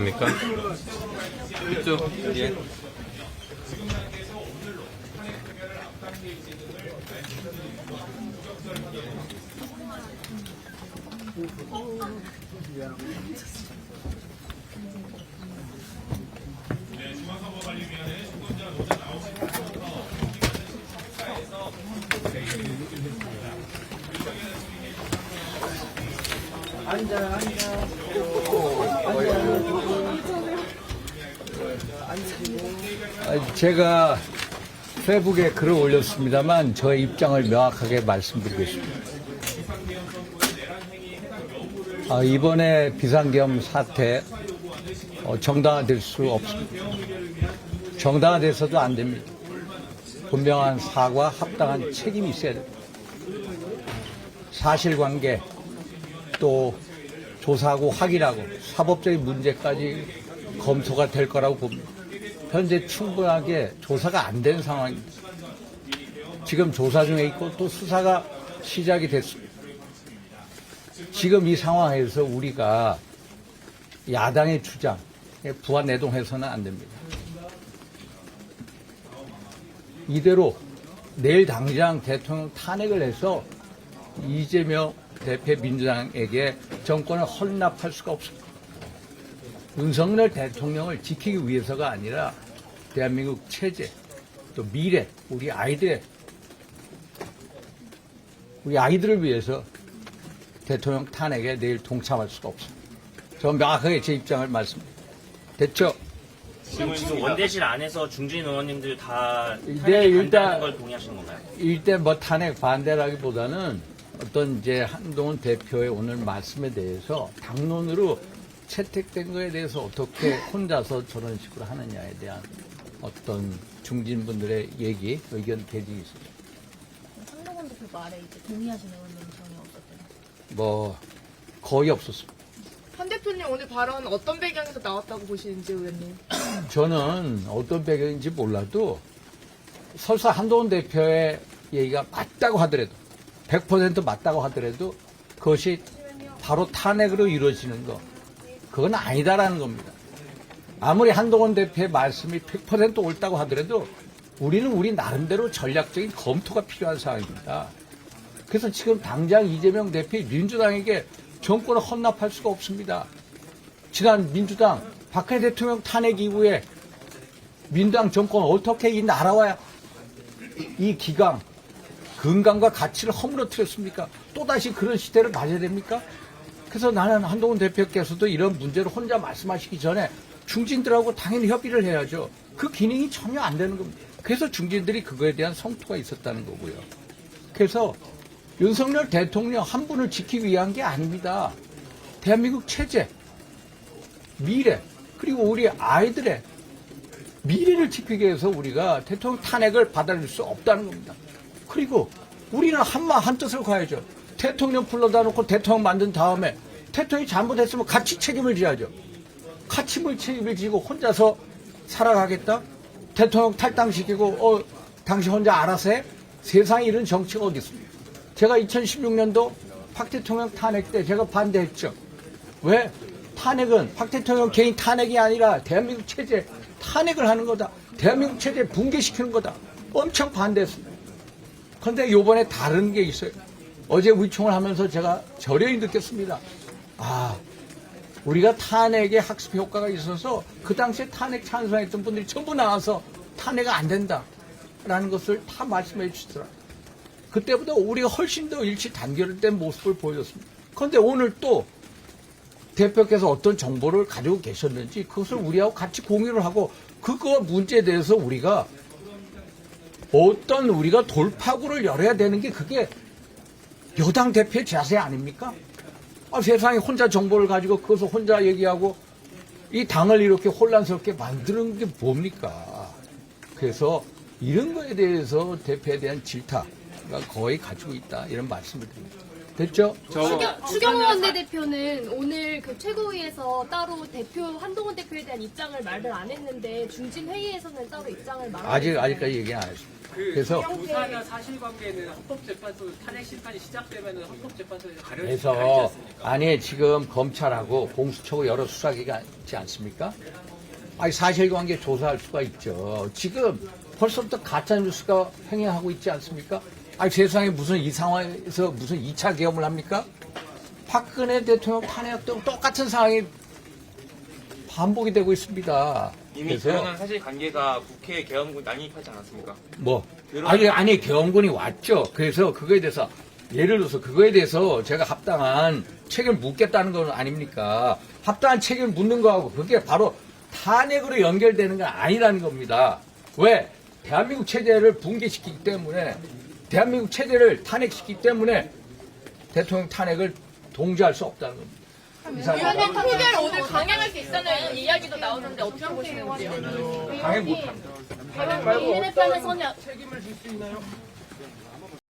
입니까? 이쪽 예. 제가 페이북에 글을 올렸습니다만 저의 입장을 명확하게 말씀드리겠습니다. 이번에 비상계엄 사태 정당화될 수 없습니다. 정당화돼서도 안 됩니다. 분명한 사과, 합당한 책임이 있어야 됩니다. 사실관계, 또 조사하고 확인하고 사법적인 문제까지 검토가 될 거라고 봅니다. 현재 충분하게 조사가 안 된 상황입니다. 지금 조사 중에 있고 또 수사가 시작이 됐습니다. 지금 이 상황에서 우리가 야당의 주장에 부안내동해서는 안 됩니다. 이대로 내일 당장 대통령 탄핵을 해서 이재명 대표 민주당에게 정권을 헌납할 수가 없습니다. 윤석열 대통령을 지키기 위해서가 아니라 대한민국 체제, 또 미래, 우리 아이들을 위해서 대통령 탄핵에 내일 동참할 수가 없습니다. 저는 명확하게 제 입장을 말씀드립니다. 됐죠? 지금 원대실 안에서 중진 의원님들 다 네, 탄핵에 반대하는 걸 동의하시는 건가요? 일단 탄핵 반대라기보다는 어떤 이제 한동훈 대표의 오늘 말씀에 대해서 당론으로 채택된 거에 대해서 어떻게 혼자서 저런 식으로 하느냐에 대한 어떤 중진분들의 의견 개진이 있습니다. 한동훈 대표 말에 이제 동의하시는 의원님 전혀 없었대요. 거의 없었습니다. 한 대표님 오늘 발언 어떤 배경에서 나왔다고 보시는지 의원님? 저는 어떤 배경인지 몰라도 설사 한동훈 대표의 얘기가 맞다고 하더라도 100% 맞다고 하더라도 그것이 바로 탄핵으로 이루어지는 거 그건 아니다라는 겁니다. 아무리 한동훈 대표의 말씀이 100% 옳다고 하더라도 우리는 우리 나름대로 전략적인 검토가 필요한 상황입니다. 그래서 지금 당장 이재명 대표의 민주당에게 정권을 헌납할 수가 없습니다. 지난 민주당 박근혜 대통령 탄핵 이후에 민주당 정권 어떻게 이 나라와 이 기강, 건강과 가치를 허물어뜨렸습니까? 또다시 그런 시대를 맞아야 됩니까? 그래서 나는 한동훈 대표께서도 이런 문제를 혼자 말씀하시기 전에 중진들하고 당연히 협의를 해야죠. 그 기능이 전혀 안 되는 겁니다. 그래서 중진들이 그거에 대한 성토가 있었다는 거고요. 그래서 윤석열 대통령 한 분을 지키기 위한 게 아닙니다. 대한민국 체제, 미래, 그리고 우리 아이들의 미래를 지키기 위해서 우리가 대통령 탄핵을 받아들일 수 없다는 겁니다. 그리고 우리는 한 뜻을 가야죠. 대통령 불러다 놓고 대통령 만든 다음에 대통령이 잘못했으면 같이 책임을 져야죠. 같이 책임을 지고 혼자서 살아가겠다? 대통령 탈당시키고 당신 혼자 알아서 해? 세상에 이런 정치가 어디 있습니까? 제가 2016년도 박 대통령 탄핵 때 제가 반대했죠. 왜? 탄핵은 박 대통령 개인 탄핵이 아니라 대한민국 체제 탄핵을 하는 거다. 대한민국 체제 붕괴시키는 거다. 엄청 반대했습니다. 그런데 이번에 다른 게 있어요. 어제 의총을 하면서 제가 절연히 느꼈습니다. 우리가 탄핵에 학습 효과가 있어서 그 당시에 탄핵 찬성했던 분들이 전부 나와서 탄핵이 안 된다라는 것을 다 말씀해 주시더라고요. 그때보다 우리가 훨씬 더 일치 단결된 모습을 보여줬습니다. 그런데 오늘 또 대표께서 어떤 정보를 가지고 계셨는지 그것을 우리하고 같이 공유를 하고 그거 문제에 대해서 우리가 돌파구를 열어야 되는 게 그게 여당 대표의 자세 아닙니까? 세상에 혼자 정보를 가지고 그것을 혼자 얘기하고 이 당을 이렇게 혼란스럽게 만드는 게 뭡니까? 그래서 이런 거에 대해서 대표에 대한 질타가 거의 가지고 있다 이런 말씀을 드립니다. 됐죠? 추경호 원내대표는 오늘 그 최고위에서 따로 한동훈 대표에 대한 입장을 말을 안 했는데 중진 회의에서는 따로 입장을 아직까지 얘기 안 했습니다. 그래서 조사나 사실관계는 헌법재판소 탄핵 심판이 시작되면은 헌법재판소에서 가려지지 그래서 않습니까? 아니 지금 검찰하고 공수처고 여러 수사기가 있지 않습니까? 아니 사실관계 조사할 수가 있죠. 지금 벌써부터 가짜뉴스가 횡행하고 있지 않습니까? 아니 세상에 무슨 이 상황에서 무슨 2차 계엄을 합니까? 박근혜 대통령 탄핵도 똑같은 상황이 반복이 되고 있습니다. 이미 드러난 사실관계가 국회 계엄군 난입하지 않았습니까? 뭐 아니 계엄군이 왔죠. 그래서 그거에 대해서 예를 들어서 그거에 대해서 제가 합당한 책임을 묻겠다는 건 아닙니까? 합당한 책임을 묻는 거하고 그게 바로 탄핵으로 연결되는 건 아니라는 겁니다. 왜? 대한민국 체제를 붕괴시키기 때문에 대한민국 체제를 탄핵시키기 때문에 대통령 탄핵을 동조할 수 없다는 겁니다. 의원님 표결 오늘 강행할 수 있다는 이야기도 나오는데 어떻게 보시는지요? 강행 못합니다. 비례대표는 선야 책임을 질 수 있나요?